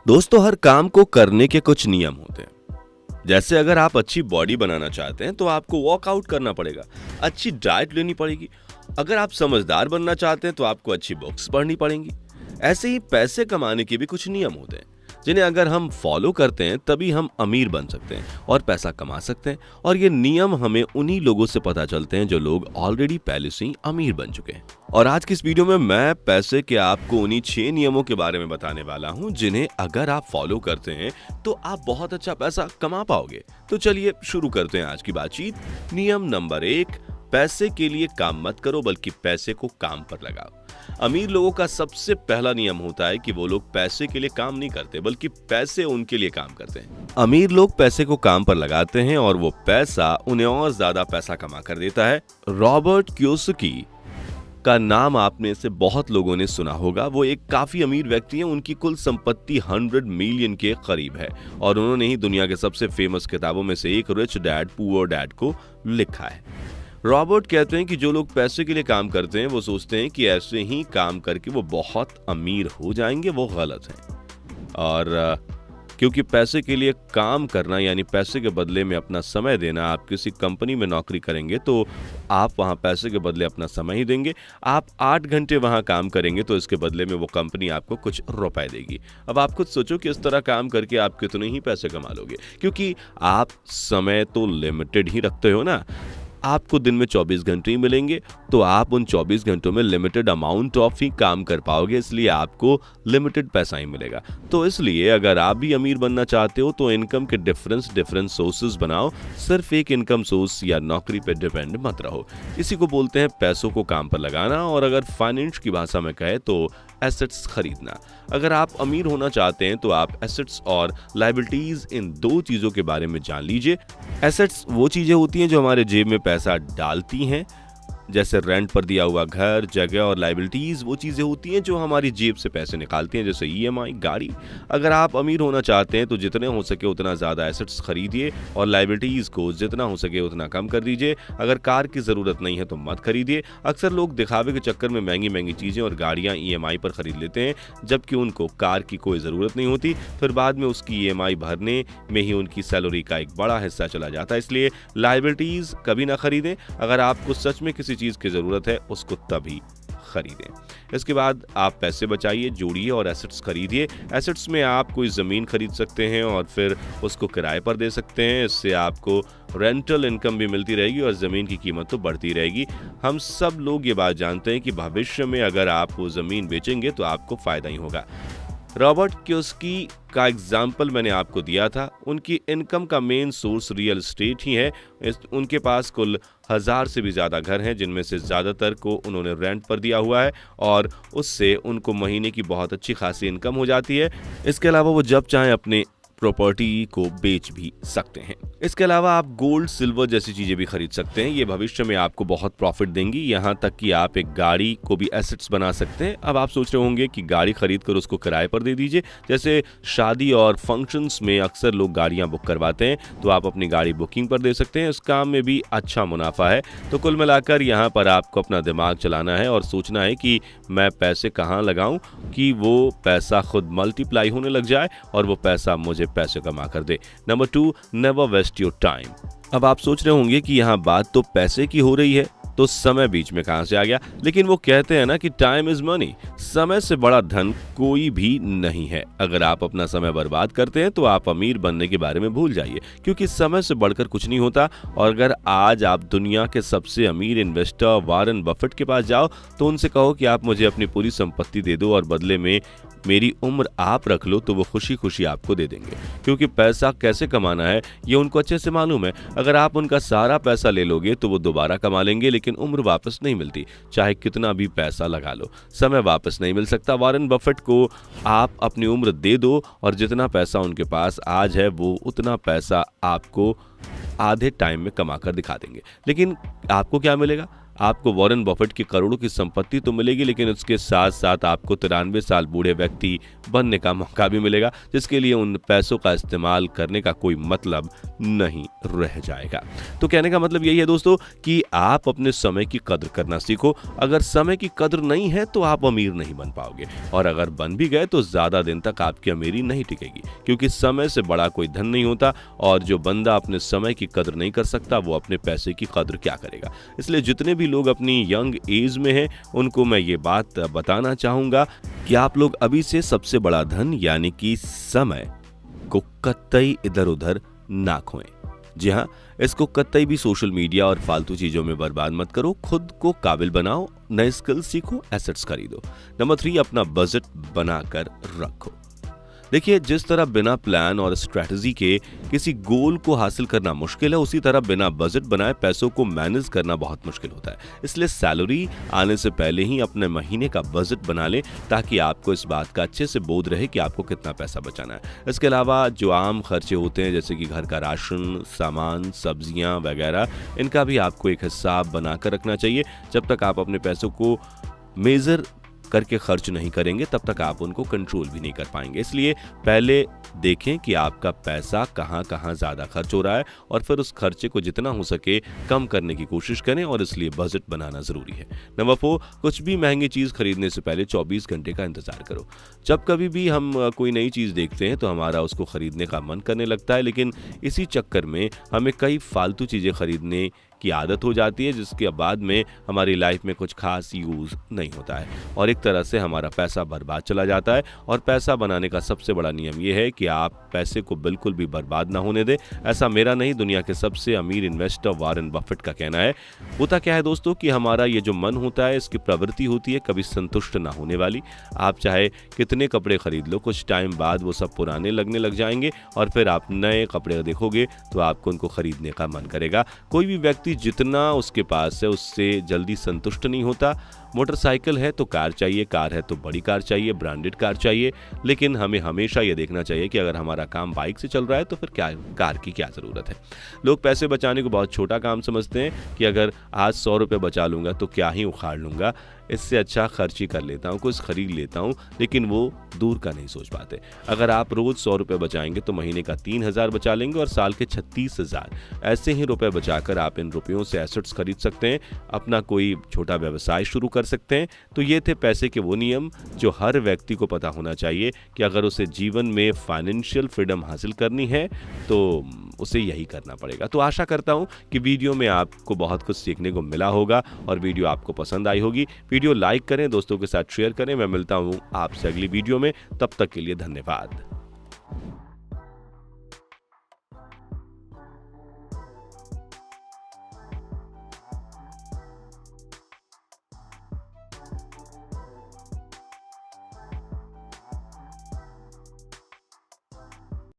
दोस्तों, हर काम को करने के कुछ नियम होते हैं। जैसे अगर आप अच्छी बॉडी बनाना चाहते हैं तो आपको वर्कआउट करना पड़ेगा, अच्छी डाइट लेनी पड़ेगी। अगर आप समझदार बनना चाहते हैं तो आपको अच्छी बुक्स पढ़नी पड़ेंगी। ऐसे ही पैसे कमाने के भी कुछ नियम होते हैं जिन्हें अगर हम फॉलो करते हैं तभी हम अमीर बन सकते हैं और पैसा कमा सकते हैं। और ये नियम हमें उन्हीं लोगों से पता चलते हैं जो लोग ऑलरेडी पहले से ही अमीर बन चुके हैं। और आज की इस वीडियो में मैं पैसे के आपको उन्हीं 6 नियमों के बारे में बताने वाला हूं जिन्हें अगर आप फॉलो करते हैं तो आप बहुत अच्छा पैसा कमा पाओगे। तो चलिए शुरू करते हैं आज की बातचीत। नियम नंबर 1, पैसे के लिए काम मत करो बल्कि पैसे को काम पर लगाओ। अमीर लोगों का सबसे पहला नियम होता है कि वो लोग पैसे के लिए काम नहीं करते बल्कि पैसे उनके लिए काम करते हैं। अमीर लोग पैसे को काम पर लगाते हैं और वो पैसा उन्हें और ज्यादा पैसा कमा कर देता है। रॉबर्ट कियोसाकी का नाम आपने से बहुत लोगों ने सुना होगा। वो एक काफी अमीर व्यक्ति हैं। उनकी कुल संपत्ति 100 मिलियन के करीब है और उन्होंने ही दुनिया के सबसे फेमस किताबों में से एक रिच डैड पुअर डैड को लिखा है। रॉबर्ट कहते हैं कि जो लोग पैसे के लिए काम करते हैं वो सोचते हैं कि ऐसे ही काम करके वो बहुत अमीर हो जाएंगे, वो गलत है। और क्योंकि पैसे के लिए काम करना यानी पैसे के बदले में अपना समय देना, आप किसी कंपनी में नौकरी करेंगे तो आप वहां पैसे के बदले अपना समय ही देंगे। आप 8 घंटे वहां काम करेंगे तो इसके बदले में वो कंपनी आपको कुछ रुपए देगी। अब आप खुद सोचो कि इस तरह काम करके आप कितने ही पैसे कमा लोगे, क्योंकि आप समय तो लिमिटेड ही रखते हो ना। आपको दिन में 24 घंटे ही मिलेंगे तो आप उन 24 घंटों में लिमिटेड अमाउंट ऑफ ही काम कर पाओगे, इसलिए आपको लिमिटेड पैसा ही मिलेगा। तो इसलिए अगर आप भी अमीर बनना चाहते हो तो इनकम के डिफरेंट सोर्सेज बनाओ। सिर्फ एक इनकम सोर्स या नौकरी पे डिपेंड मत रहो। इसी को बोलते हैं पैसों को काम पर लगाना, और अगर फाइनेंस की भाषा में कहे तो एसेट्स खरीदना। अगर आप अमीर होना चाहते हैं तो आप एसेट्स और लायबिलिटीज, इन 2 चीजों के बारे में जान लीजिए। एसेट्स वो चीजें होती हैं जो हमारे जेब में पैसा डालती हैं, जैसे रेंट पर दिया हुआ घर, जगह, और लायबिलिटीज वो चीजें होती हैं जो हमारी जेब से पैसे निकालती हैं, जैसे ईएमआई, गाड़ी। अगर आप अमीर होना चाहते हैं तो जितने हो सके उतना ज्यादा एसेट्स खरीदिए और लायबिलिटीज को जितना हो सके उतना कम कर दीजिए। अगर कार की जरूरत नहीं है तो मत खरीदिए। अक्सर लोग दिखावे के चक्कर में महंगी महंगी चीजें और गाड़ियां ईएमआई पर खरीद लेते हैं, जबकि उनको कार की कोई जरूरत नहीं होती। फिर बाद में उसकी ईएमआई भरने में ही उनकी सैलरी का एक बड़ा हिस्सा चला जाता है। इसलिए लायबिलिटीज कभी ना खरीदें। अगर आपको सच में किसी चीज की जरूरत है उसको तभी खरीदें। इसके बाद आप पैसे बचाइए, जोड़िए और एसेट्स खरीदिए। एसेट्स में आप कोई जमीन खरीद सकते हैं और फिर उसको किराए पर दे सकते हैं। इससे आपको रेंटल इनकम भी मिलती रहेगी और जमीन की कीमत तो बढ़ती रहेगी। हम सब लोग ये बात जानते हैं कि भविष्य में अगर आप वो जमीन बेचेंगे तो आपको फायदा ही होगा। रॉबर्ट कियोसाकी का एग्जाम्पल मैंने आपको दिया था। उनकी इनकम का मेन सोर्स रियल एस्टेट ही है। उनके पास कुल 1000 से भी ज़्यादा घर हैं, जिनमें से ज़्यादातर को उन्होंने रेंट पर दिया हुआ है और उससे उनको महीने की बहुत अच्छी खासी इनकम हो जाती है। इसके अलावा वो जब चाहें अपने प्रॉपर्टी को बेच भी सकते हैं। इसके अलावा आप गोल्ड, सिल्वर जैसी चीजें भी खरीद सकते हैं। ये भविष्य में आपको बहुत प्रॉफिट देंगी। यहाँ तक कि आप एक गाड़ी को भी एसेट्स बना सकते हैं। अब आप सोच रहे होंगे कि गाड़ी खरीद कर उसको किराए पर दे दीजिए। जैसे शादी और फंक्शंस में अक्सर लोग गाड़ियां बुक करवाते हैं, तो आप अपनी गाड़ी बुकिंग पर दे सकते हैं। इस काम में भी अच्छा मुनाफा है। तो कुल मिलाकर यहाँ पर आपको अपना दिमाग चलाना है और सोचना है कि मैं पैसे कहाँ लगाऊं कि वो पैसा खुद मल्टीप्लाई होने लग जाए और वो पैसा मुझे पैसे कमा कर दे। Number 2, never waste your time. अब आप सोच रहे होंगे कि यहाँ बात तो पैसे की हो रही है तो समय बीच में कहां से आ गया। लेकिन वो कहते हैं ना कि टाइम इज मनी, समय से बड़ा धन कोई भी नहीं है। अगर आप अपना समय बर्बाद करते हैं तो आप अमीर बनने के बारे में भूल जाइए, क्योंकि समय से बढ़कर कुछ नहीं होता। और अगर आज आप दुनिया के सबसे अमीर इन्वेस्टर वॉरेन बफेट के पास जाओ तो उनसे कहो कि आप मुझे अपनी पूरी संपत्ति दे दो और बदले में मेरी उम्र आप रख लो, तो वो खुशी खुशी आपको दे देंगे, क्योंकि पैसा कैसे कमाना है ये उनको अच्छे से मालूम है। अगर आप उनका सारा पैसा ले लोगे तो वो दोबारा कमा लेंगे, लेकिन उम्र वापस नहीं मिलती, चाहे कितना भी पैसा लगा लो। समय वापस नहीं मिल सकता। वॉरेन बफेट को आप अपनी उम्र दे दो और जितना पैसा उनके पास आज है वो उतना पैसा आपको आधे टाइम में कमा कर दिखा देंगे। लेकिन आपको क्या मिलेगा? आपको वॉरेन बफेट की करोड़ों की संपत्ति तो मिलेगी, लेकिन उसके साथ साथ आपको 93 साल बूढ़े व्यक्ति बनने का मौका भी मिलेगा, जिसके लिए उन पैसों का इस्तेमाल करने का कोई मतलब नहीं रह जाएगा। तो कहने का मतलब यही है दोस्तों कि आप अपने समय की कद्र करना सीखो। अगर समय की कद्र नहीं है तो आप अमीर नहीं बन पाओगे, और अगर बन भी गए तो ज़्यादा दिन तक आपकी अमीरी नहीं टिकेगी, क्योंकि समय से बड़ा कोई धन नहीं होता। और जो बंदा अपने समय की कद्र नहीं कर सकता वो अपने पैसे की कद्र क्या करेगा। इसलिए जितने भी लोग अपनी यंग एज में हैं उनको मैं ये बात बताना चाहूँगा कि आप लोग अभी से सबसे बड़ा धन यानी कि समय को कतई इधर उधर ना खोएं। जी हाँ, इसको कतई भी सोशल मीडिया और फालतू चीजों में बर्बाद मत करो। खुद को काबिल बनाओ, नए स्किल सीखो, एसेट्स खरीदो। नंबर 3, अपना बजट बनाकर रखो। देखिए, जिस तरह बिना प्लान और स्ट्रेटजी के किसी गोल को हासिल करना मुश्किल है, उसी तरह बिना बजट बनाए पैसों को मैनेज करना बहुत मुश्किल होता है। इसलिए सैलरी आने से पहले ही अपने महीने का बजट बना लें, ताकि आपको इस बात का अच्छे से बोध रहे कि आपको कितना पैसा बचाना है। इसके अलावा जो आम खर्चे होते हैं, जैसे कि घर का राशन, सामान, सब्जियां वगैरह, इनका भी आपको एक हिसाब बनाकर रखना चाहिए। जब तक आप अपने पैसों को मेजर करके खर्च नहीं करेंगे तब तक आप उनको कंट्रोल भी नहीं कर पाएंगे। इसलिए पहले देखें कि आपका पैसा कहाँ कहाँ ज़्यादा खर्च हो रहा है, और फिर उस खर्चे को जितना हो सके कम करने की कोशिश करें, और इसलिए बजट बनाना ज़रूरी है। नंबर 4, कुछ भी महंगी चीज़ खरीदने से पहले 24 घंटे का इंतज़ार करो। जब कभी भी हम कोई नई चीज़ देखते हैं तो हमारा उसको खरीदने का मन करने लगता है, लेकिन इसी चक्कर में हमें कई फालतू चीज़ें खरीदने की आदत हो जाती है, जिसके बाद में हमारी लाइफ में कुछ खास यूज़ नहीं होता है, और एक तरह से हमारा पैसा बर्बाद चला जाता है। और पैसा बनाने का सबसे बड़ा नियम यह है कि आप पैसे को बिल्कुल भी बर्बाद ना होने दें। ऐसा मेरा नहीं, दुनिया के सबसे अमीर इन्वेस्टर वॉरेन बफेट का कहना है। होता क्या है दोस्तों कि हमारा ये जो मन होता है, इसकी प्रवृत्ति होती है कभी संतुष्ट ना होने वाली। आप चाहे कितने कपड़े खरीद लो, कुछ टाइम बाद वो सब पुराने लगने लग जाएंगे, और फिर आप नए कपड़े देखोगे तो आपको उनको खरीदने का मन करेगा। कोई भी व्यक्ति जितना उसके पास है उससे जल्दी संतुष्ट नहीं होता। मोटरसाइकिल है तो कार चाहिए, कार है तो बड़ी कार चाहिए, ब्रांडेड कार चाहिए, लेकिन हमें हमेशा ये देखना चाहिए कि अगर हमारा काम बाइक से चल रहा है तो फिर क्या कार की क्या ज़रूरत है। लोग पैसे बचाने को बहुत छोटा काम समझते हैं कि अगर आज 100 रुपये बचा लूँगा तो क्या ही उखाड़ लूँगा, इससे अच्छा खर्च ही कर लेता हूँ, कुछ खरीद लेता हूँ, लेकिन वो दूर का नहीं सोच पाते। अगर आप रोज़ 100 रुपये बचाएंगे तो महीने का 3000 बचा लेंगे, और साल के 36,000 ऐसे ही रुपए बचाकर आप इन रुपयों से एसेट्स खरीद सकते हैं, अपना कोई छोटा व्यवसाय शुरू कर सकते हैं। तो ये थे पैसे के वो नियम जो हर व्यक्ति को पता होना चाहिए कि अगर उसे जीवन में फाइनेंशियल फ्रीडम हासिल करनी है तो उसे यही करना पड़ेगा। तो आशा करता हूँ कि वीडियो में आपको बहुत कुछ सीखने को मिला होगा, और वीडियो आपको पसंद आई होगी। वीडियो लाइक करें, दोस्तों के साथ शेयर करें। मैं मिलता हूँ आपसे अगली वीडियो में, तब तक के लिए धन्यवाद।